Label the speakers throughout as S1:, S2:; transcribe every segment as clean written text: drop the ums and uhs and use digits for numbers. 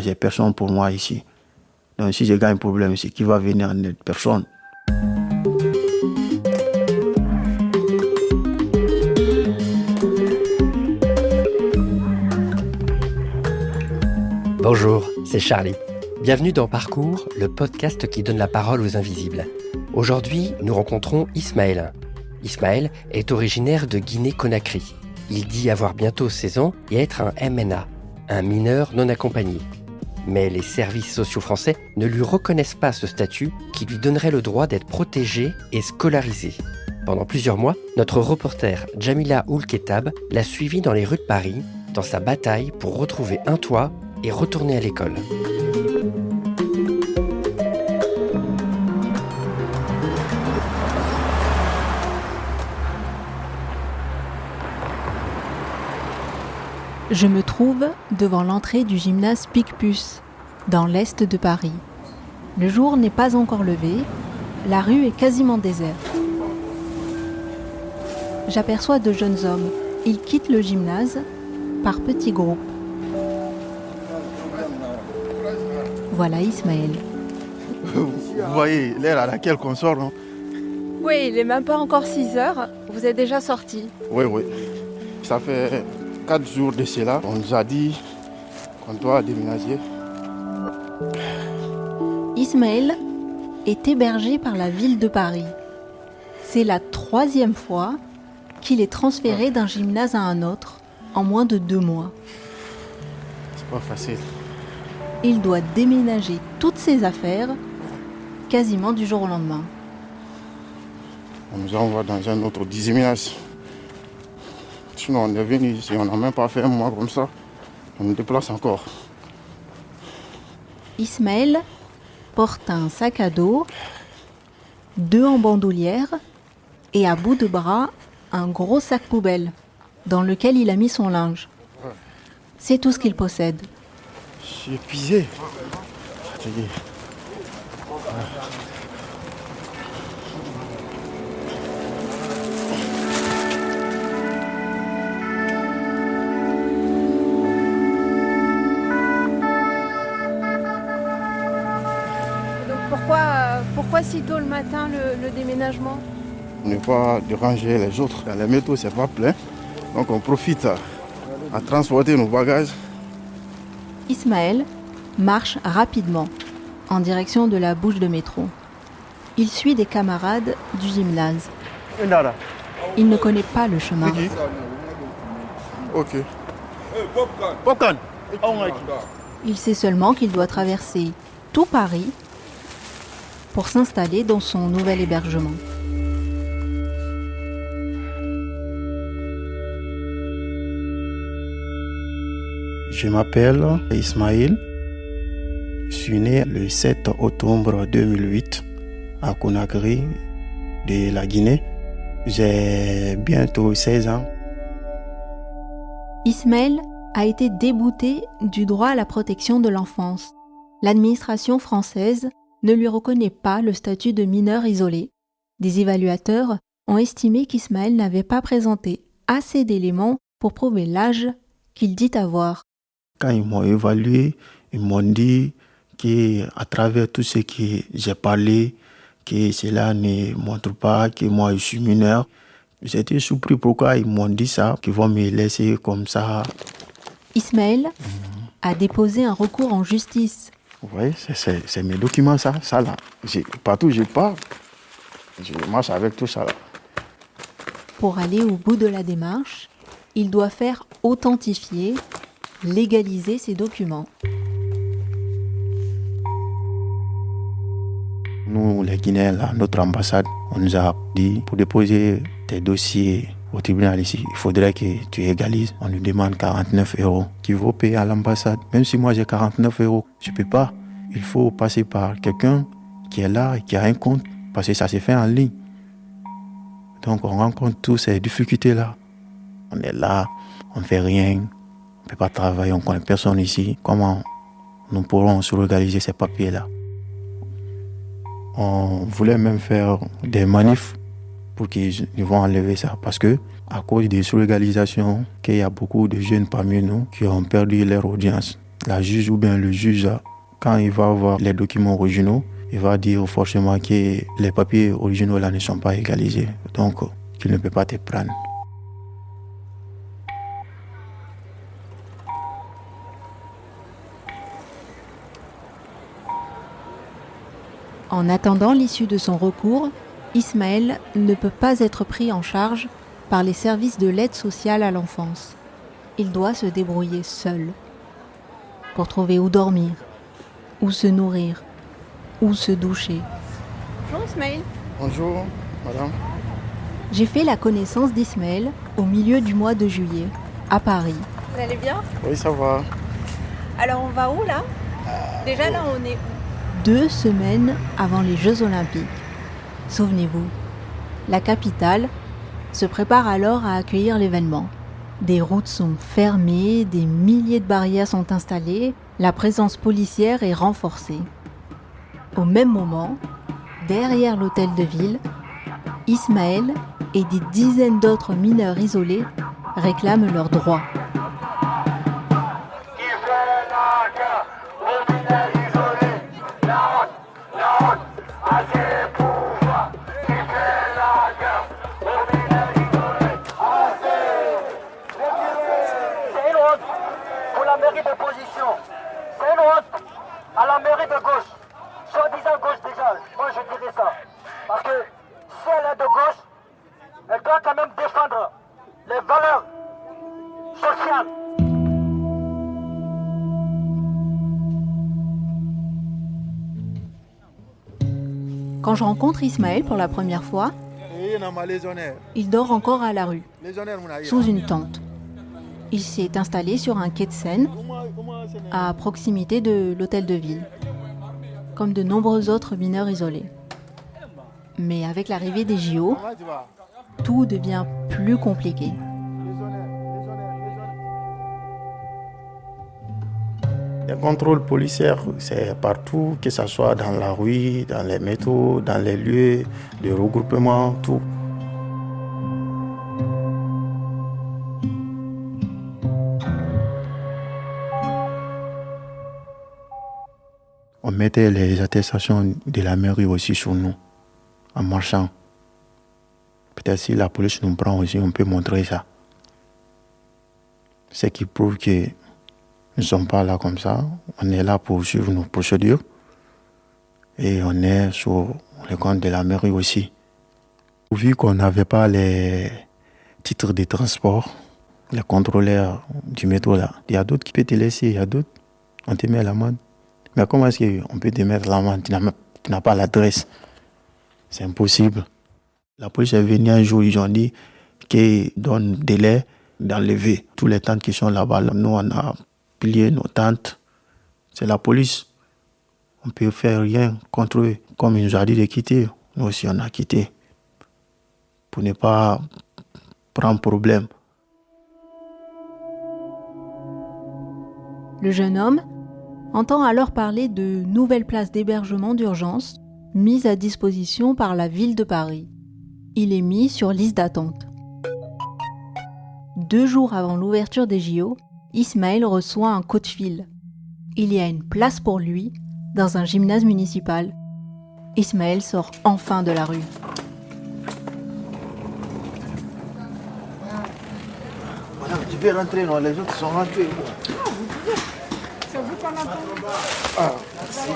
S1: J'ai personne pour moi ici. Donc si j'ai un problème ici, qui va venir en aide? Personne.
S2: Bonjour, c'est Charlie. Bienvenue dans Parcours, le podcast qui donne la parole aux invisibles. Aujourd'hui, nous rencontrons Ismaël. Ismaël est originaire de Guinée-Conakry. Il dit avoir bientôt 16 ans et être un MNA, un mineur non accompagné. Mais les services sociaux français ne lui reconnaissent pas ce statut qui lui donnerait le droit d'être protégé et scolarisé. Pendant plusieurs mois, notre reporter Jamila Oulketab l'a suivi dans les rues de Paris, dans sa bataille pour retrouver un toit et retourner à l'école.
S3: Je me trouve devant l'entrée du gymnase Picpus, dans l'est de Paris. Le jour n'est pas encore levé, la rue est quasiment déserte. J'aperçois deux jeunes hommes. Ils quittent le gymnase par petits groupes. Voilà Ismaël.
S1: Vous voyez l'heure à laquelle on sort, non?
S3: Oui, il n'est même pas encore 6 heures. Vous êtes déjà sortis.
S1: Oui. Ça fait 4 jours de cela. On nous a dit qu'on doit déménager.
S3: Ismaël est hébergé par la ville de Paris. C'est la 3e fois qu'il est transféré d'un gymnase à un autre en moins de 2 mois.
S1: C'est pas facile.
S3: Il doit déménager toutes ses affaires quasiment du jour au lendemain.
S1: On nous envoie dans un autre gymnase. Sinon, on est venu ici, on n'a même pas fait un mois comme ça. On nous déplace encore.
S3: Ismaël porte un sac à dos, 2 en bandoulière et à bout de bras, un gros sac poubelle dans lequel il a mis son linge. C'est tout ce qu'il possède.
S1: Je suis épuisé. Fatigué.
S3: Donc pourquoi si tôt le matin le déménagement?
S1: Ne pas déranger les autres. Dans les métros, c'est pas plein. Donc on profite à transporter nos bagages.
S3: Ismaël marche rapidement en direction de la bouche de métro. Il suit des camarades du gymnase. Il ne connaît pas le chemin.
S1: Ok.
S4: Popcorn.
S3: Il sait seulement qu'il doit traverser tout Paris pour s'installer dans son nouvel hébergement.
S1: Je m'appelle Ismaël. Je suis né le 7 octobre 2008 à Conakry de la Guinée. J'ai bientôt 16 ans.
S3: Ismaël a été débouté du droit à la protection de l'enfance. L'administration française ne lui reconnaît pas le statut de mineur isolé. Des évaluateurs ont estimé qu'Ismaël n'avait pas présenté assez d'éléments pour prouver l'âge qu'il dit avoir.
S1: Quand ils m'ont évalué, ils m'ont dit qu'à travers tout ce que j'ai parlé, que cela ne montre pas que moi je suis mineur. J'étais surpris pourquoi ils m'ont dit ça, qu'ils vont me laisser comme ça.
S3: Ismaël a déposé un recours en justice.
S1: Vous voyez, c'est mes documents, ça là. Partout où je pars, je marche avec tout ça là.
S3: Pour aller au bout de la démarche, il doit faire authentifier, légaliser ses documents.
S1: Nous, les Guinéens, là, notre ambassade, on nous a dit pour déposer tes dossiers au tribunal ici, il faudrait que tu égalises. On lui demande 49 € qu'il faut payer à l'ambassade. Même si moi j'ai 49 €, je ne peux pas. Il faut passer par quelqu'un qui est là et qui a un compte parce que ça s'est fait en ligne. Donc on rencontre toutes ces difficultés-là. On est là, on ne fait rien. ne peut pas travailler, on ne connaît personne ici. Comment nous pourrons se légaliser ces papiers-là? On voulait même faire des manifs pour qu'ils vont enlever ça. Parce que, à cause des sous-légalisations, qu'il y a beaucoup de jeunes parmi nous qui ont perdu leur audience. La juge ou bien le juge, quand il va voir les documents originaux, il va dire forcément que les papiers originaux là ne sont pas égalisés. Donc, qu'il ne peut pas te prendre.
S3: En attendant l'issue de son recours, Ismaël ne peut pas être pris en charge par les services de l'aide sociale à l'enfance. Il doit se débrouiller seul pour trouver où dormir, où se nourrir, où se doucher.
S5: Bonjour Ismaël.
S1: Bonjour, madame.
S3: J'ai fait la connaissance d'Ismaël au milieu du mois de juillet, à Paris.
S5: Vous allez bien?
S1: Oui, ça va.
S5: Alors on va où là? Déjà là on est...
S3: 2 semaines avant les Jeux Olympiques. Souvenez-vous, la capitale se prépare alors à accueillir l'événement. Des routes sont fermées, des milliers de barrières sont installées, la présence policière est renforcée. Au même moment, derrière l'hôtel de ville, Ismaël et des dizaines d'autres mineurs isolés réclament leurs droits.
S6: C'est une honte à la mairie de gauche, soi-disant gauche déjà, moi je dirais ça. Parce que si elle est de gauche, elle doit quand même défendre les valeurs sociales.
S3: Quand je rencontre Ismaël pour la première fois, il dort encore à la rue, sous une tente. Il s'est installé sur un quai de Seine, à proximité de l'hôtel de ville, comme de nombreux autres mineurs isolés. Mais avec l'arrivée des JO, tout devient plus compliqué.
S1: Les contrôles policiers, c'est partout, que ce soit dans la rue, dans les métros, dans les lieux de regroupement, tout. On mettait les attestations de la mairie aussi sur nous, en marchant. Peut-être si la police nous prend aussi, on peut montrer ça. Ce qui prouve que nous ne sommes pas là comme ça. On est là pour suivre nos procédures. Et on est sur le compte de la mairie aussi. Vu qu'on n'avait pas les titres de transport, les contrôleurs du métro là, il y a d'autres qui peuvent te laisser, il y a d'autres, on te met à l'amende. Mais comment est-ce qu'on peut te mettre l'amende? Tu n'as pas l'adresse. C'est impossible. La police est venue un jour, ils ont dit qu'ils donnent délai d'enlever tous les tentes qui sont là-bas. Nous, on a plié nos tentes. C'est la police. On ne peut faire rien contre eux. Comme ils nous ont dit de quitter, nous aussi on a quitté. Pour ne pas prendre problème.
S3: Le jeune homme entend alors parler de nouvelles places d'hébergement d'urgence mises à disposition par la ville de Paris. Il est mis sur liste d'attente. 2 jours avant l'ouverture des JO, Ismaël reçoit un coup de fil. Il y a une place pour lui dans un gymnase municipal. Ismaël sort enfin de la rue.
S1: Voilà, tu peux rentrer, non? Les autres sont rentrés.
S5: C'est vous qu'on attend.
S1: Ah, merci.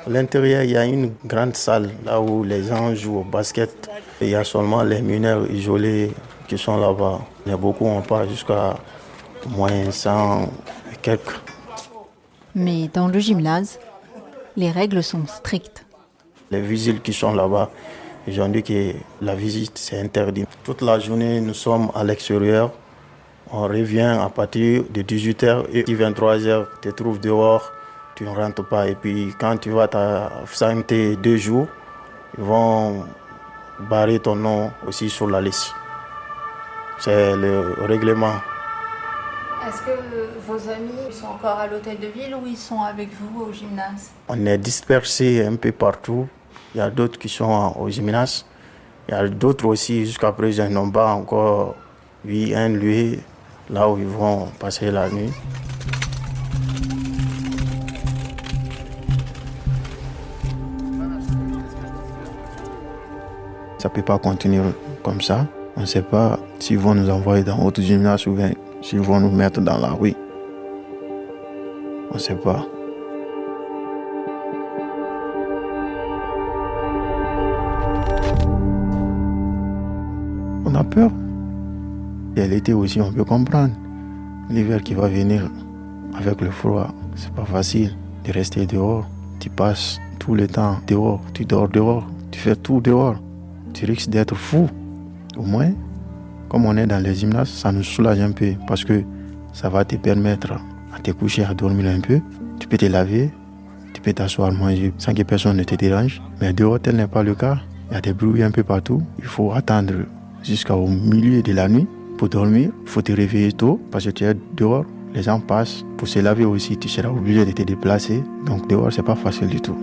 S1: À l'intérieur, il y a une grande salle là où les gens jouent au basket. Il y a seulement les mineurs isolés qui sont là-bas. Il y a beaucoup, on part jusqu'à moins 100 et quelques.
S3: Mais dans le gymnase, les règles sont strictes.
S1: Les vigiles qui sont là-bas, ils ont dit que la visite, c'est interdit. Toute la journée, nous sommes à l'extérieur. On revient à partir de 18h et 23h, tu te trouves dehors, tu ne rentres pas. Et puis quand tu vas t'absenter 2 jours, ils vont barrer ton nom aussi sur la liste. C'est le règlement.
S3: Est-ce que vos amis sont encore à l'hôtel de ville ou ils sont avec vous au gymnase?
S1: On est dispersés un peu partout. Il y a d'autres qui sont au gymnase. Il y a d'autres aussi, jusqu'à présent, ils n'ont pas encore eu un lieu là où ils vont passer la nuit. Ça ne peut pas continuer comme ça. On ne sait pas s'ils vont nous envoyer dans autre gymnase ou bien s'ils vont nous mettre dans la rue. On ne sait pas. On a peur. Et l'été aussi, on peut comprendre. L'hiver qui va venir avec le froid, c'est pas facile de rester dehors. Tu passes tout le temps dehors, tu dors dehors, tu fais tout dehors. Tu risques d'être fou. Au moins, comme on est dans les gymnases, ça nous soulage un peu parce que ça va te permettre à te coucher, à dormir un peu. Tu peux te laver, tu peux t'asseoir, manger sans que personne ne te dérange. Mais dehors, tel n'est pas le cas. Il y a des bruits un peu partout. Il faut attendre jusqu'au milieu de la nuit pour dormir. Il faut te réveiller tôt parce que tu es dehors. Les gens passent. Pour se laver aussi, tu seras obligé de te déplacer. Donc dehors, c'est pas facile du tout.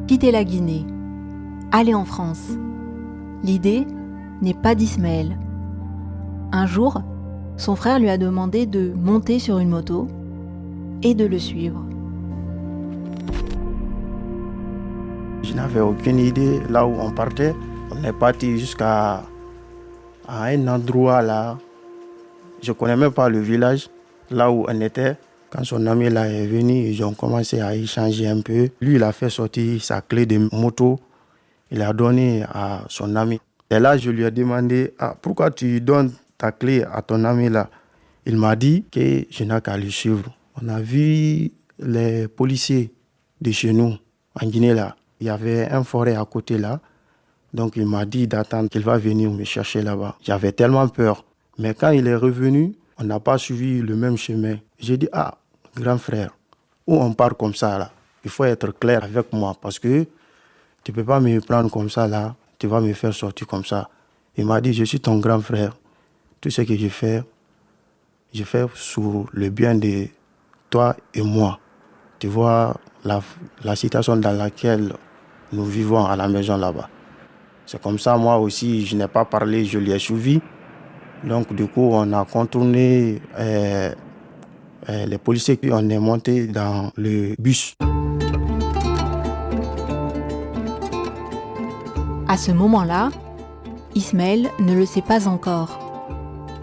S3: Quitter la Guinée, aller en France. L'idée n'est pas d'Ismaël. Un jour, son frère lui a demandé de monter sur une moto et de le suivre.
S1: Je n'avais aucune idée là où on partait. On est parti jusqu'à un endroit là. Je ne connais même pas le village, là où on était. Quand son ami là est venu, ils ont commencé à échanger un peu. Lui, il a fait sortir sa clé de moto. Il a donné à son ami. Et là, je lui ai demandé, pourquoi tu donnes ta clé à ton ami là? Il m'a dit que je n'ai qu'à le suivre. On a vu les policiers de chez nous, en Guinée là. Il y avait un forêt à côté là. Donc il m'a dit d'attendre qu'il va venir me chercher là-bas. J'avais tellement peur. Mais quand il est revenu, on n'a pas suivi le même chemin. J'ai dit, grand frère, où on part comme ça là? Il faut être clair avec moi parce que tu ne peux pas me prendre comme ça là. Tu vas me faire sortir comme ça. Il m'a dit, je suis ton grand frère. Tout ce que je fais sous le bien de toi et moi. Tu vois la situation dans laquelle nous vivons à la maison là-bas. C'est comme ça, moi aussi, je n'ai pas parlé, je lui ai suivi. Donc, du coup, on a contourné les policiers, puis on est monté dans le bus.
S3: À ce moment-là, Ismaël ne le sait pas encore.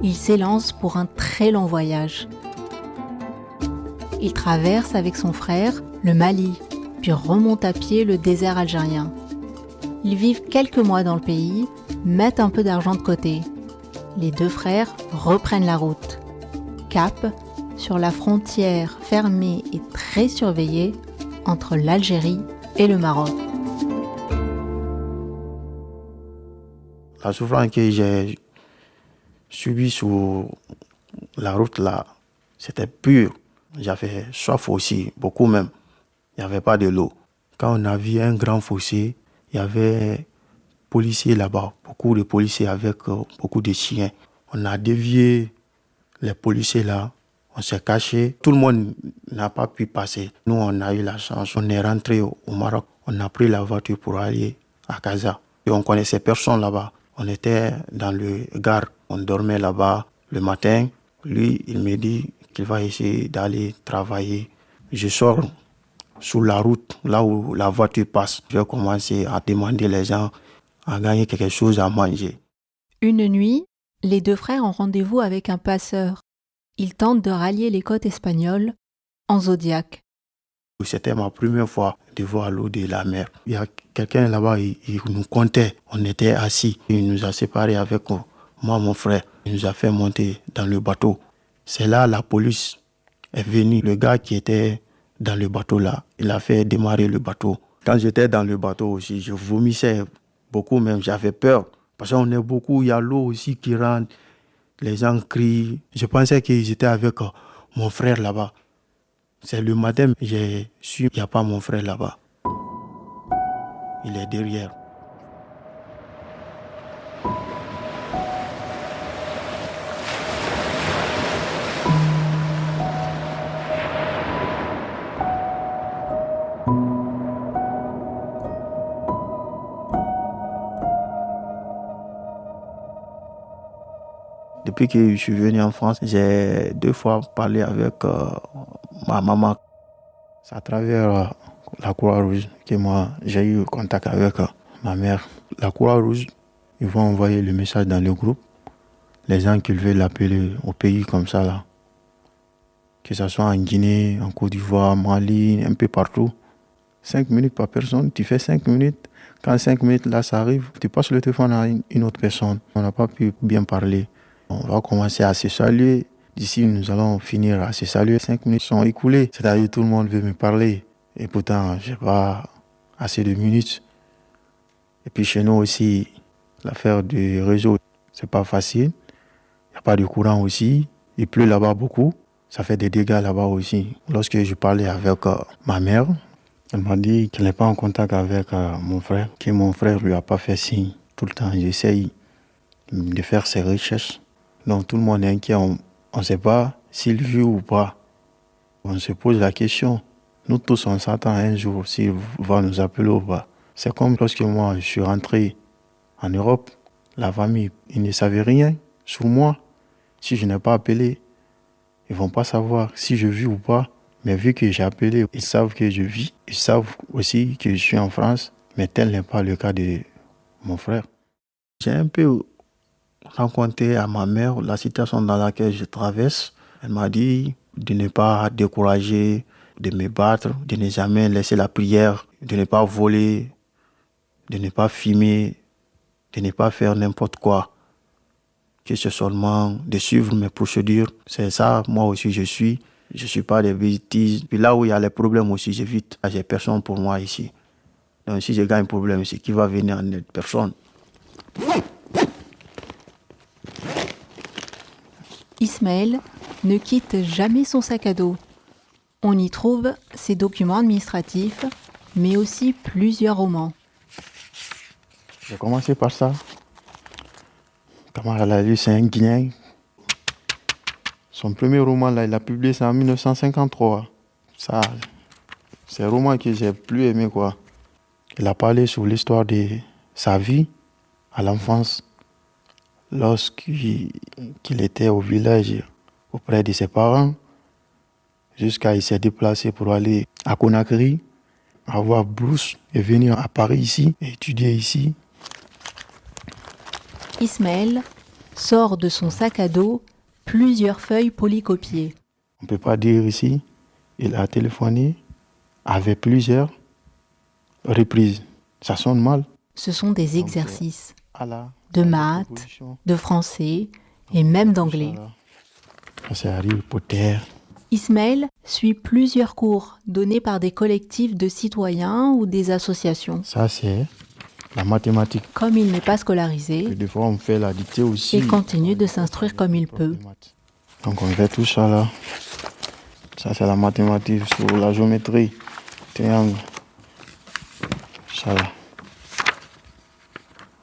S3: Il s'élance pour un très long voyage. Il traverse avec son frère le Mali, puis remonte à pied le désert algérien. Ils vivent quelques mois dans le pays, mettent un peu d'argent de côté. Les deux frères reprennent la route. Cap sur la frontière fermée et très surveillée entre l'Algérie et le Maroc.
S1: La souffrance que j'ai subie sur la route là, c'était pur. J'avais soif aussi, beaucoup même. Il n'y avait pas de l'eau. Quand on a vu un grand fossé, il y avait policiers là-bas, beaucoup de policiers avec beaucoup de chiens. On a dévié les policiers là, on s'est caché. Tout le monde n'a pas pu passer. Nous, on a eu la chance. On est rentré au Maroc. On a pris la voiture pour aller à Casa. Et on connaissait personne là-bas. On était dans le gare. On dormait là-bas le matin. Lui, il me dit qu'il va essayer d'aller travailler. Je sors sur la route, là où la voiture passe. Je vais commencer à demander les gens à gagner quelque chose à manger.
S3: Une nuit, les deux frères ont rendez-vous avec un passeur. Ils tentent de rallier les côtes espagnoles en Zodiac.
S1: C'était ma première fois de voir l'eau de la mer. Il y a quelqu'un là-bas, il nous comptait. On était assis. Il nous a séparés avec moi, mon frère. Il nous a fait monter dans le bateau. C'est là la police est venue. Le gars qui était dans le bateau là, il a fait démarrer le bateau. Quand j'étais dans le bateau aussi, je vomissais beaucoup même. J'avais peur. Parce qu'on est beaucoup, il y a l'eau aussi qui rentre. Les gens crient. Je pensais qu'ils étaient avec mon frère là-bas. C'est le matin, j'ai su qu'il n'y a pas mon frère là-bas. Il est derrière. Depuis que je suis venu en France, j'ai 2 fois parlé avec ma maman. C'est à travers la Croix-Rouge que moi, j'ai eu contact avec ma mère. La Croix-Rouge, ils vont envoyer le message dans le groupe. Les gens qui veulent l'appeler au pays comme ça, là. Que ce soit en Guinée, en Côte d'Ivoire, Mali, un peu partout. 5 minutes par personne, tu fais 5 minutes. Quand 5 minutes, là, ça arrive, tu passes le téléphone à une autre personne. On n'a pas pu bien parler. On va commencer à se saluer. D'ici, nous allons finir à se saluer. 5 minutes sont écoulées. C'est-à-dire tout le monde veut me parler. Et pourtant, je n'ai pas assez de minutes. Et puis chez nous aussi, l'affaire du réseau, c'est pas facile. Il n'y a pas de courant aussi. Il pleut là-bas beaucoup. Ça fait des dégâts là-bas aussi. Lorsque je parlais avec ma mère, elle m'a dit qu'elle n'est pas en contact avec mon frère, que mon frère lui a pas fait signe. Tout le temps, j'essaye de faire ses recherches. Donc tout le monde est inquiet, on ne sait pas s'il vit ou pas. On se pose la question. Nous tous, on s'attend un jour s'il va nous appeler ou pas. C'est comme lorsque moi, je suis rentré en Europe, la famille, ils ne savaient rien sur moi. Si je n'ai pas appelé, ils ne vont pas savoir si je vis ou pas. Mais vu que j'ai appelé, ils savent que je vis. Ils savent aussi que je suis en France. Mais tel n'est pas le cas de mon frère. J'ai un peu rencontré à ma mère la situation dans laquelle je traverse. Elle m'a dit de ne pas décourager, de me battre, de ne jamais laisser la prière, de ne pas voler, de ne pas fumer, de ne pas faire n'importe quoi. Que c'est seulement de suivre mes procédures. C'est ça, moi aussi je suis. Je ne suis pas des bêtises. Puis là où il y a les problèmes aussi, j'évite. J'ai personne pour moi ici. Donc si je gagne un problème ici, qui va venir en aide? Personne.
S3: Ismaël ne quitte jamais son sac à dos. On y trouve ses documents administratifs, mais aussi plusieurs romans.
S1: J'ai commencé par ça. Kamara l'a lu, c'est un Guinéen. Son premier roman, là, il a publié ça en 1953. Ça, c'est un roman que j'ai plus aimé, quoi. Il a parlé sur l'histoire de sa vie à l'enfance, lorsqu'il était au village auprès de ses parents, jusqu'à il s'est déplacé pour aller à Conakry, avoir bourse et venir à Paris ici, et étudier ici.
S3: Ismaël sort de son sac à dos plusieurs feuilles polycopiées.
S1: On ne peut pas dire ici, il a téléphoné avec plusieurs reprises. Ça sonne mal.
S3: Ce sont des exercices
S1: de
S3: maths, de français et même d'anglais.
S1: C'est Harry Potter.
S3: Ismaël suit plusieurs cours donnés par des collectifs de citoyens ou des associations.
S1: Ça, c'est la mathématique.
S3: Comme il n'est pas scolarisé,
S1: Et des fois, on fait la dictée aussi.
S3: il continue de s'instruire comme il peut.
S1: Donc, on fait tout ça là. Ça, c'est la mathématique sur la géométrie. Triangle. Ça là.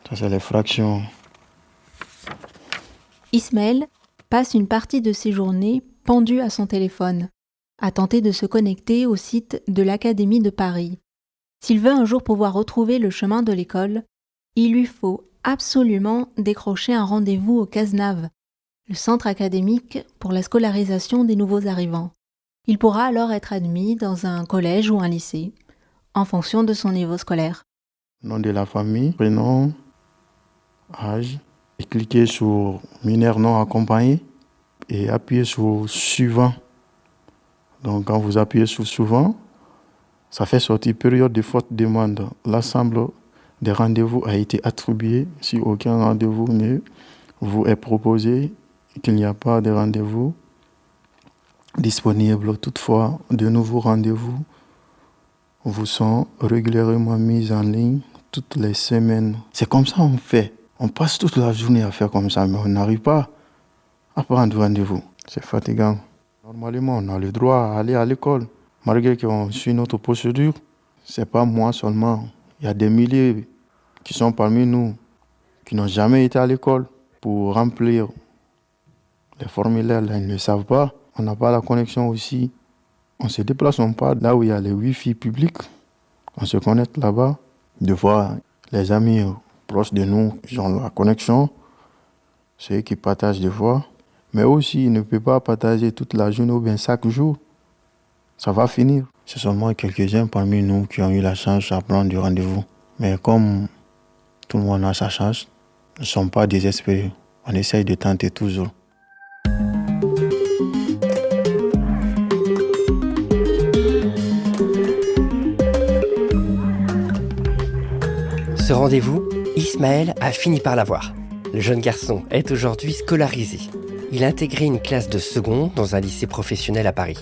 S1: Ça, c'est les fractions.
S3: Ismaël passe une partie de ses journées pendu à son téléphone, à tenter de se connecter au site de l'Académie de Paris. S'il veut un jour pouvoir retrouver le chemin de l'école, il lui faut absolument décrocher un rendez-vous au CASNAV, le centre académique pour la scolarisation des nouveaux arrivants. Il pourra alors être admis dans un collège ou un lycée, en fonction de son niveau scolaire.
S1: Nom de la famille, prénom, âge. Et cliquez sur mineur non accompagné et appuyez sur suivant. Donc quand vous appuyez sur suivant, ça fait sortir période de forte demande. L'ensemble des rendez-vous a été attribué. Si aucun rendez-vous ne vous est proposé et qu'il n'y a pas de rendez-vous disponible, toutefois, de nouveaux rendez-vous vous sont régulièrement mis en ligne toutes les semaines. C'est comme ça on fait. On passe toute la journée à faire comme ça, mais on n'arrive pas à prendre rendez-vous. C'est fatigant. Normalement, on a le droit à aller à l'école. Malgré qu'on suit notre procédure, c'est pas moi seulement. Il y a des milliers qui sont parmi nous qui n'ont jamais été à l'école pour remplir les formulaires. Là, ils ne le savent pas. On n'a pas la connexion aussi. On ne se déplace pas là où il y a les Wi-Fi publics. On se connecte là-bas. Des fois, les amis proches de nous, ils ont la connexion. C'est eux qui partagent des fois. Mais aussi, ils ne peuvent pas partager toute la journée ou bien chaque jour. Ça va finir. C'est seulement quelques-uns parmi nous qui ont eu la chance à prendre du rendez-vous. Mais comme tout le monde a sa chance, nous ne sommes pas désespérés. On essaye de tenter toujours.
S2: Ce rendez-vous, Ismaël a fini par l'avoir. Le jeune garçon est aujourd'hui scolarisé. Il a intégré une classe de seconde dans un lycée professionnel à Paris.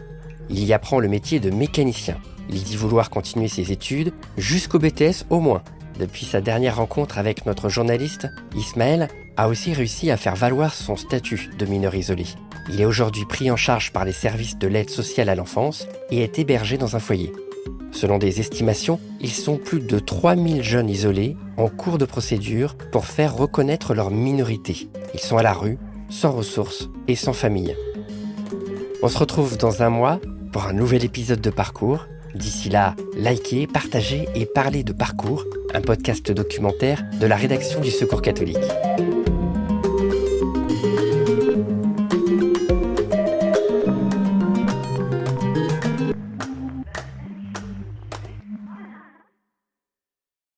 S2: Il y apprend le métier de mécanicien. Il dit vouloir continuer ses études jusqu'au BTS au moins. Depuis sa dernière rencontre avec notre journaliste, Ismaël a aussi réussi à faire valoir son statut de mineur isolé. Il est aujourd'hui pris en charge par les services de l'aide sociale à l'enfance et est hébergé dans un foyer. Selon des estimations, ils sont plus de 3000 jeunes isolés en cours de procédure pour faire reconnaître leur minorité. Ils sont à la rue, sans ressources et sans famille. On se retrouve dans un mois pour un nouvel épisode de Parcours. D'ici là, likez, partagez et parlez de Parcours, un podcast documentaire de la rédaction du Secours catholique.